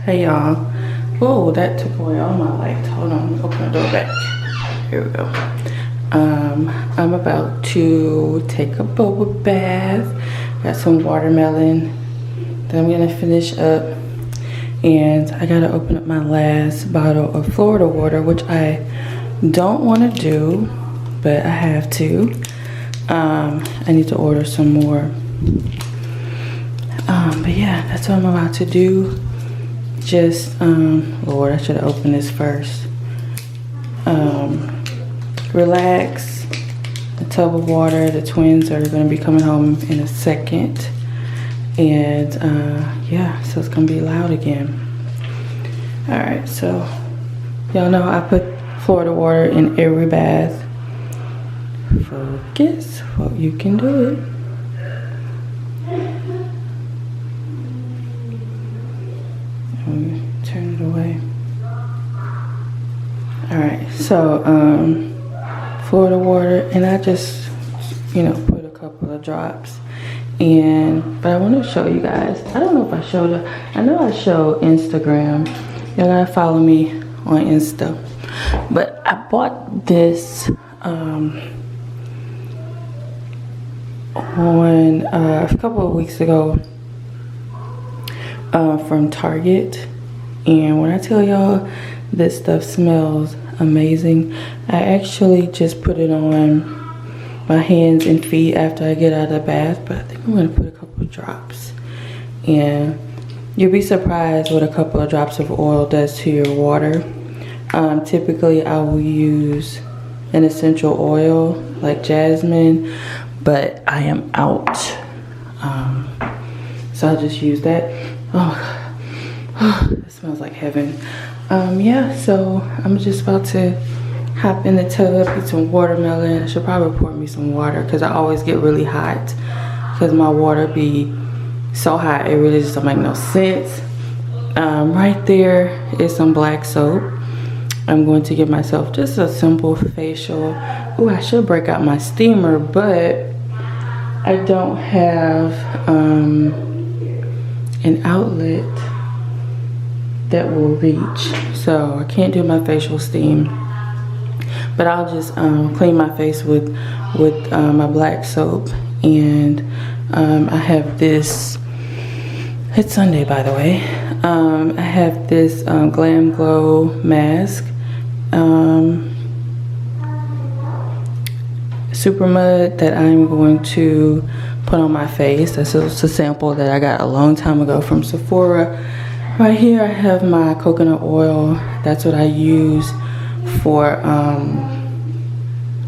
Hey y'all. Whoa, that took away all my light. Hold on, open the door back. Here we go. I'm about to take a boba bath. Got some watermelon that I'm gonna finish up. And I gotta open up my last bottle of Florida water, which I don't wanna do, but I have to. I need to order some more. But yeah, that's what I'm about to do. Just, Lord, I should have opened this first. Relax, a tub of water. The twins are gonna be coming home in a second. And yeah, so it's gonna be loud again. All right, so y'all know I put Florida water in every bath. Focus, well, you can do it. Turn it away. All right, so Florida water, and I just, you know, put a couple of drops. But I want to show you guys. I don't know if I showed it. I know I showed Instagram. Y'all gotta follow me on Insta. But I bought this on a couple of weeks ago from Target. And when I tell y'all this stuff smells amazing, I actually just put it on my hands and feet after I get out of the bath, but I think I'm gonna put a couple of drops. And you'll be surprised what a couple of drops of oil does to your water. Typically I will use an essential oil like jasmine, but I am out. So I'll just use that. Oh, it smells like heaven. Yeah, so I'm just about to hop in the tub, eat some watermelon. I should probably pour me some water because I always get really hot because my water be so hot, it really just don't make no sense. Right there is some black soap. I'm going to give myself just a simple facial. Oh, I should break out my steamer, but I don't have an outlet that will reach, so I can't do my facial steam. But I'll just clean my face with my black soap. And I have this, it's Sunday by the way. I have this Glam Glow mask. Super Mud that I'm going to put on my face. This is a sample that I got a long time ago from Sephora. Right here I have my coconut oil. That's what I use for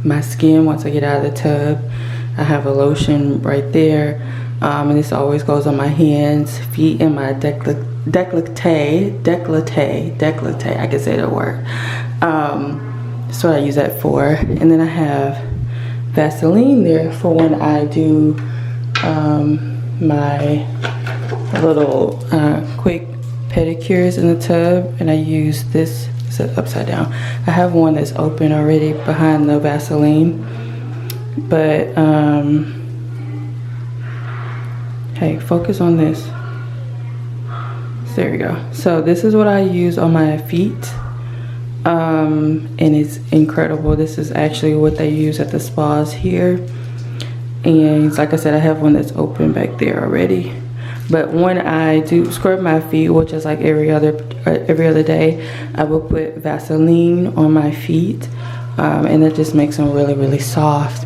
my skin once I get out of the tub. I have a lotion right there. And this always goes on my hands, feet, and my décolleté. I can say that word. That's what I use that for. And then I have Vaseline there for when I do my little quick pedicures in the tub. And I use this, it's upside down. I have one that's open already behind the Vaseline. But hey, focus on this. There we go. So this is what I use on my feet. And it's incredible. This is actually what they use at the spas here. And like I said, I have one that's open back there already. But when I do scrub my feet, which is like every other day, I will put Vaseline on my feet. And it just makes them really, really soft.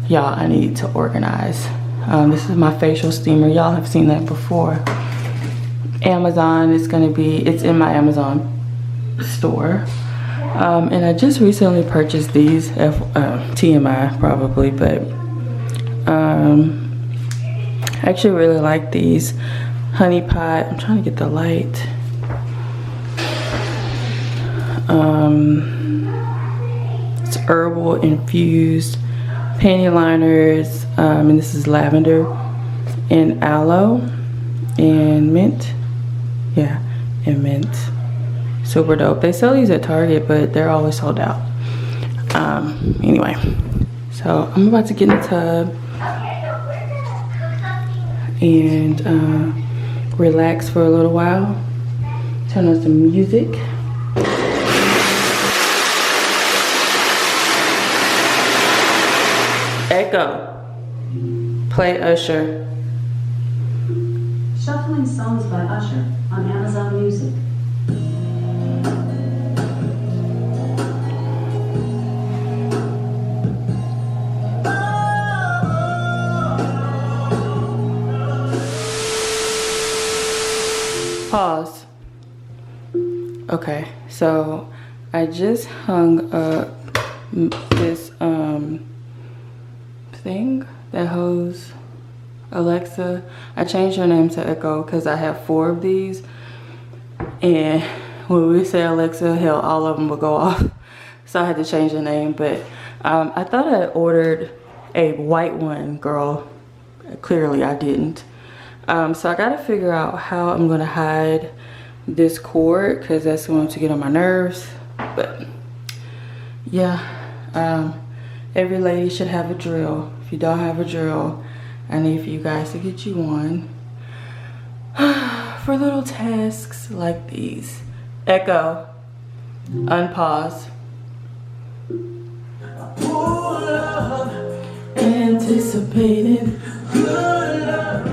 Y'all, I need to organize. This is my facial steamer. Y'all have seen that before. Amazon is gonna be, it's in my Amazon store. And I just recently purchased these, TMI probably, but I actually really like these. Honey Pot, I'm trying to get the light. It's herbal infused panty liners, and this is lavender and aloe and mint. Yeah, and mint. Super dope. They sell these at Target, but they're always sold out. Anyway, so I'm about to get in the tub and relax for a little while. Turn on some music. Echo. Play Usher. Shuffling songs by Usher on Amazon Music. Pause. Okay, so I just hung up this thing that holds Alexa. I changed her name to Echo because I have 4 of these, and when we say Alexa, hell, all of them will go off, so I had to change the name. But I thought I ordered a white one, girl. Clearly I didn't. So I gotta figure out how I'm gonna hide this cord because that's going to get on my nerves. But yeah, every lady should have a drill. If you don't have a drill, I need for you guys to get you one for little tasks like these. Echo, unpause. Anticipating good love.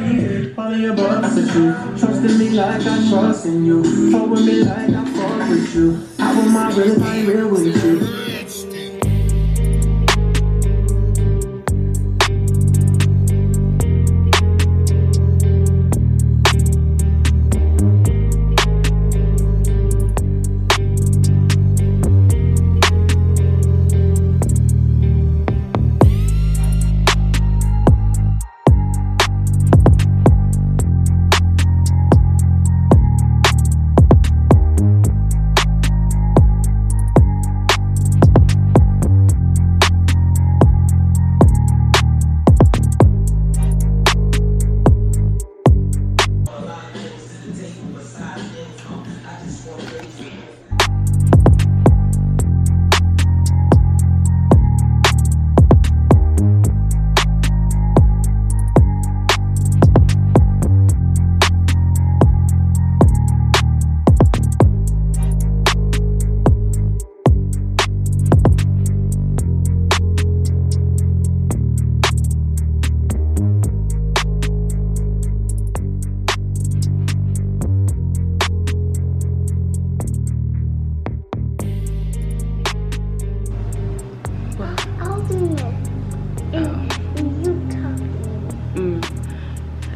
Follow your boss with you. Trusting me like I trust in you. Fall with me like I fall with you. I want my real, my real with you.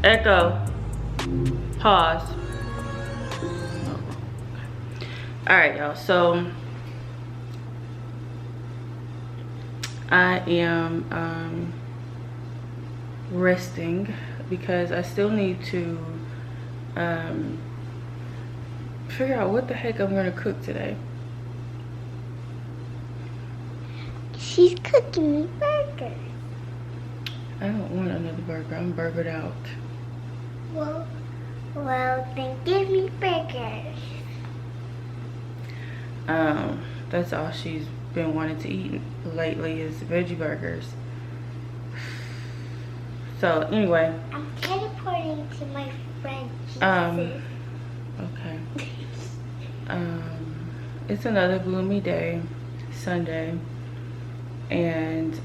Echo, pause. All right, y'all, so I am resting because I still need to figure out what the heck I'm gonna cook today. She's cooking me burgers. I don't want another burger. I'm burgered out. Well, then give me burgers. That's all she's been wanting to eat lately is veggie burgers. So anyway, I'm teleporting to my friend Jesus. Okay. It's another gloomy day, Sunday, and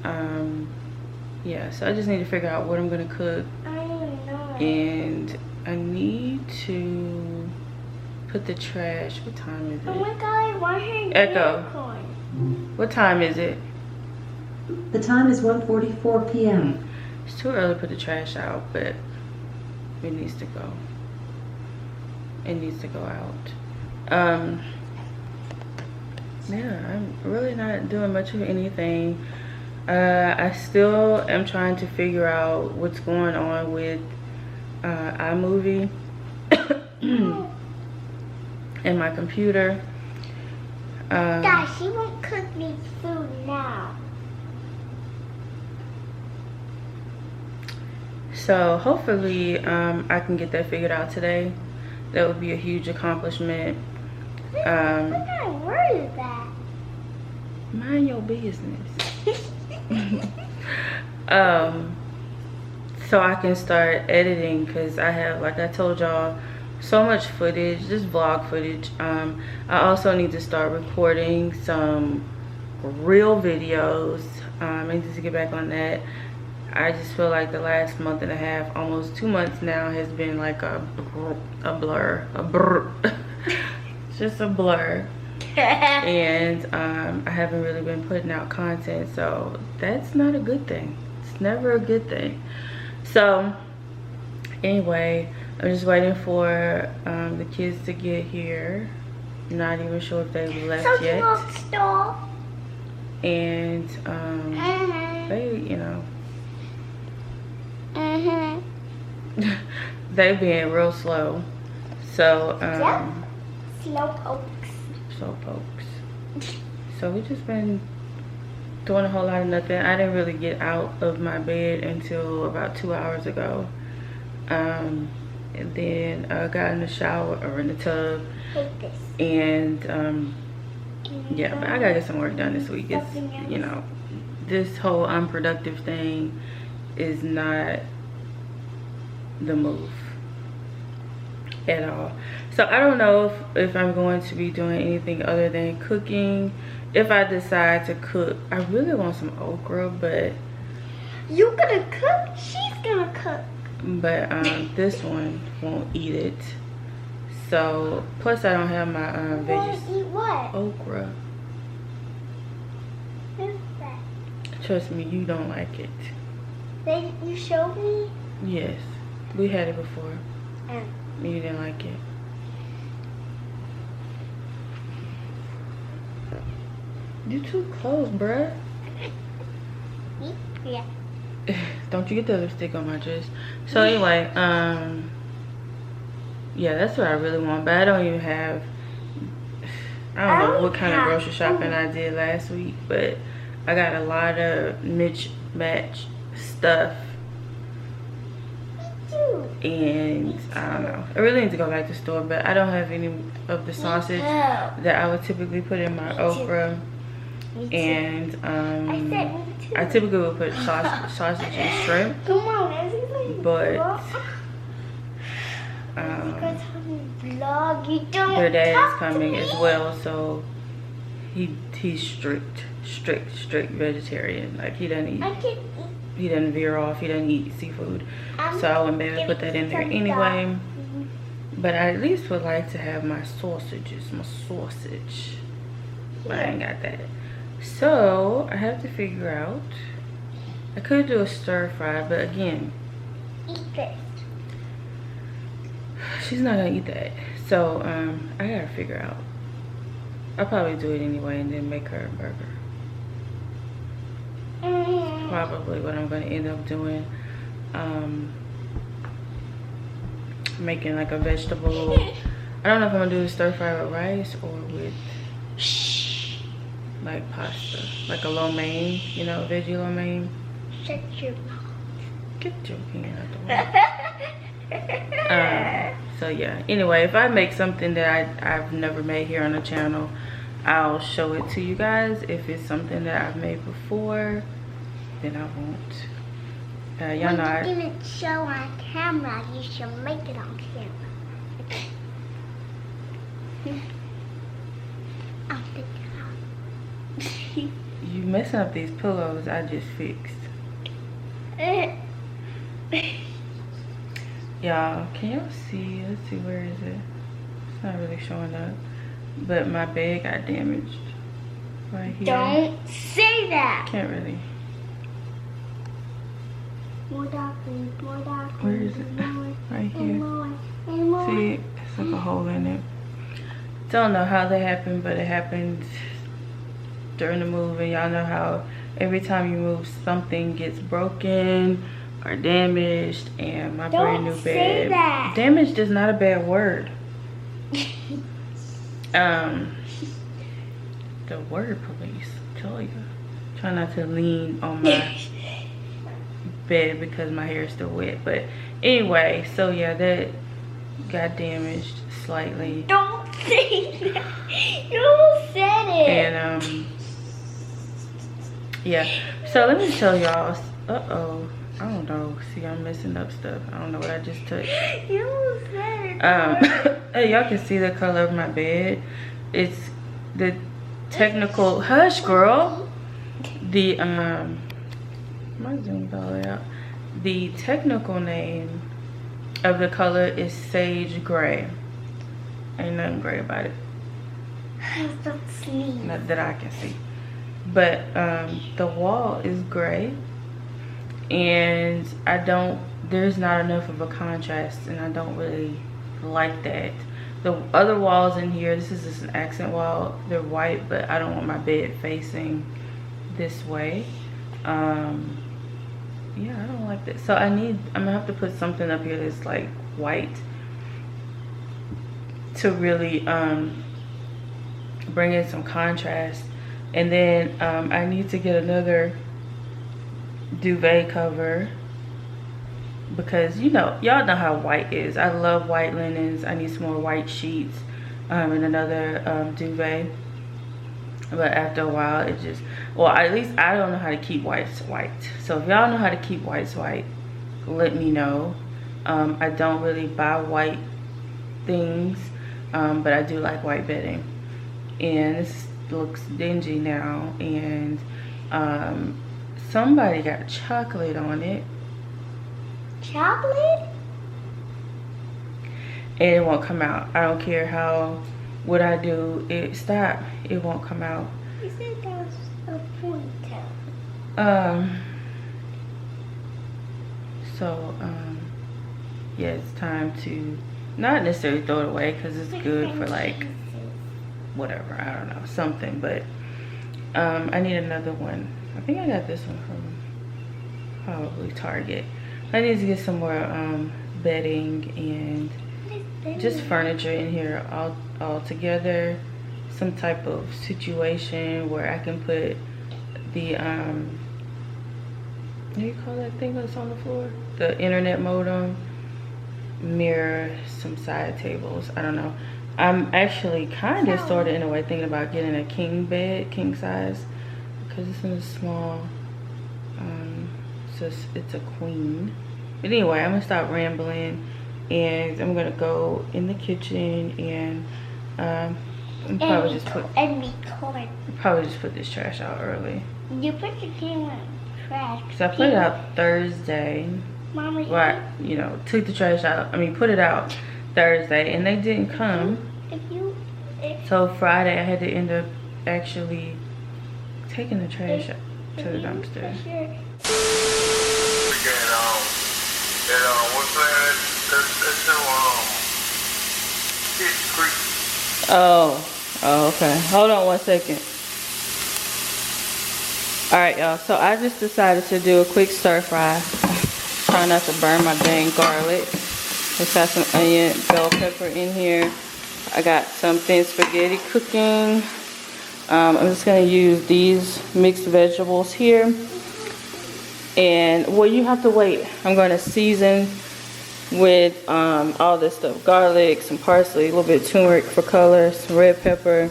yeah, so I just need to figure out what I'm gonna cook. I don't know. And I need to put the trash. What time is it? Oh my god, I want her Echo. unicorn. What time is it? The time is 1:44 p.m. It's too early to put the trash out, but it needs to go. It needs to go out. Yeah, I'm really not doing much of anything. I still am trying to figure out what's going on with iMovie and my computer. Dad, she won't cook me food now. So hopefully I can get that figured out today. That would be a huge accomplishment. I'm not worried about that. Mind your business. So I can start editing, because I have, like I told y'all, so much footage, just vlog footage. I also need to start recording some real videos. I need to get back on that. I just feel like the last month and a half, almost 2 months now, has been like a blur. Just a blur. And I haven't really been putting out content, so that's not a good thing. It's never a good thing. So anyway, I'm just waiting for the kids to get here. Not even sure if they've left yet. And they, you know, they being real slow. So slow pokes. So we just been doing a whole lot of nothing. I didn't really get out of my bed until about 2 hours ago. And then I got in the shower or in the tub. And yeah, but I gotta get some work done this week. It's, you know, this whole unproductive thing is not the move at all. So I don't know if I'm going to be doing anything other than cooking. If I decide to cook, I really want some okra, but you gonna cook? She's gonna cook. But this one won't eat it. So plus I don't have my veggies. Eat what? Okra. What's that? Trust me, you don't like it. You showed me? Yes, we had it before. You didn't like it. You too close, bruh. Yeah. Don't you get the lipstick on my dress. So anyway, yeah, that's what I really want. But I don't even have, I don't know what kind of grocery shopping I did last week, but I got a lot of mismatched stuff. And I don't know, I really need to go back to the store, but I don't have any of the sausage that I would typically put in my okra. And I typically would put sausage and shrimp, but their dad is coming as well, so he's strict vegetarian. Like he doesn't veer off, he doesn't eat seafood, so I wouldn't be able to put that in there anyway. But I at least would like to have my sausage, but I ain't got that. So I have to figure out, I could do a stir fry, but again, Eat this. she's not gonna eat that. So I gotta figure out. I'll probably do it anyway and then make her a burger. Probably what I'm gonna end up doing. Making like a vegetable. I don't know if I'm gonna do a stir fry with rice or with like pasta, like a lo mein, you know, veggie lo mein. Shut your mouth. Get your hand out the way. So yeah, anyway, if I make something that I've never made here on the channel, I'll show it to you guys. If it's something that I've made before, then I won't. Y'all know When you didn't show on camera, you should make it on camera. I'll pick it up. You messing up these pillows I just fixed. Y'all, can y'all see? Let's see, where is it? It's not really showing up. But my bed got damaged right here. Don't say that. Can't really. More darkly, more darkly. Where is it? Right here. See, it's like a hole in it. Don't know how that happened, but it happened during the move. And y'all know how every time you move, something gets broken or damaged. And my brand new bed. Damaged is not a bad word. The word police, tell you. Try not to lean on my bed because my hair is still wet. But anyway, so yeah, that got damaged slightly. Don't say that. You said it. And yeah, so let me tell y'all. I don't know. See, I'm messing up stuff. I don't know what I just touched. You said it. Hey, y'all can see the color of my bed. It's the technical, hush girl. The my zoom all the way out. The technical name of the color is sage gray. Ain't nothing gray about it. Not that I can see. But the wall is gray, and there's not enough of a contrast, and I don't really like that. The other walls in here, this is just an accent wall, they're white, but I don't want my bed facing this way. Yeah, I don't like that. So I'm gonna have to put something up here that's like white to really bring in some contrast. And then I need to get another duvet cover, because y'all know how white is. I love white linens. I need some more white sheets and another duvet. But after a while, it just, well, at least I don't know how to keep whites white. So if y'all know how to keep whites white, let me know. I don't really buy white things, but I do like white bedding. And this looks dingy now, and somebody got chocolate on it. Chocolate? And it won't come out. I don't care what I do. It won't come out. You said that was a ponytail. Yeah, it's time to not necessarily throw it away, because it's good for like whatever, I don't know, something. But I need another one. I think I got this one from probably Target. I need to get some more bedding and just furniture in here all together. Some type of situation where I can put the what do you call that thing that's on the floor? The internet modem, mirror, some side tables. I don't know. I'm actually kind of sort of in a way thinking about getting a king bed, king size, because this one is small. So it's a queen. But anyway, I'm gonna stop rambling, and I'm gonna go in the kitchen and probably just put this trash out early. You put your game on trash. Cause I put it out Thursday. Mommy, Well, took the trash out. Put it out Thursday, and they didn't come. So Friday, I had to end up actually taking the trash out to the dumpster. Oh, okay. Hold on 1 second. Alright, y'all. So I just decided to do a quick stir fry. Try not to burn my dang garlic. Let's got some onion, bell pepper in here. I got some thin spaghetti cooking. I'm just going to use these mixed vegetables here. And, well, you have to wait. I'm going to season with all this stuff. Garlic, some parsley, a little bit of turmeric for color, some red pepper,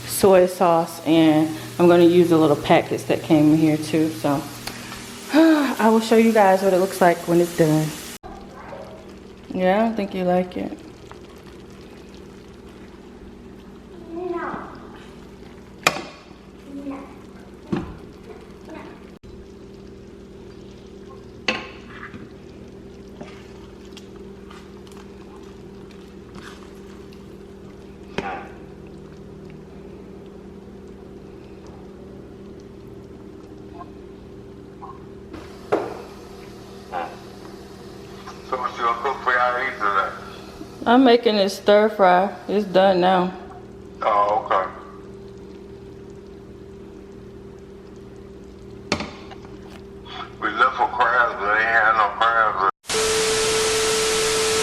soy sauce, and I'm going to use the little packets that came in here too. So I will show you guys what it looks like when it's done. Yeah, I don't think you like it. So what you gonna cook for y'all to eat today? I'm making this stir fry. It's done now. Oh,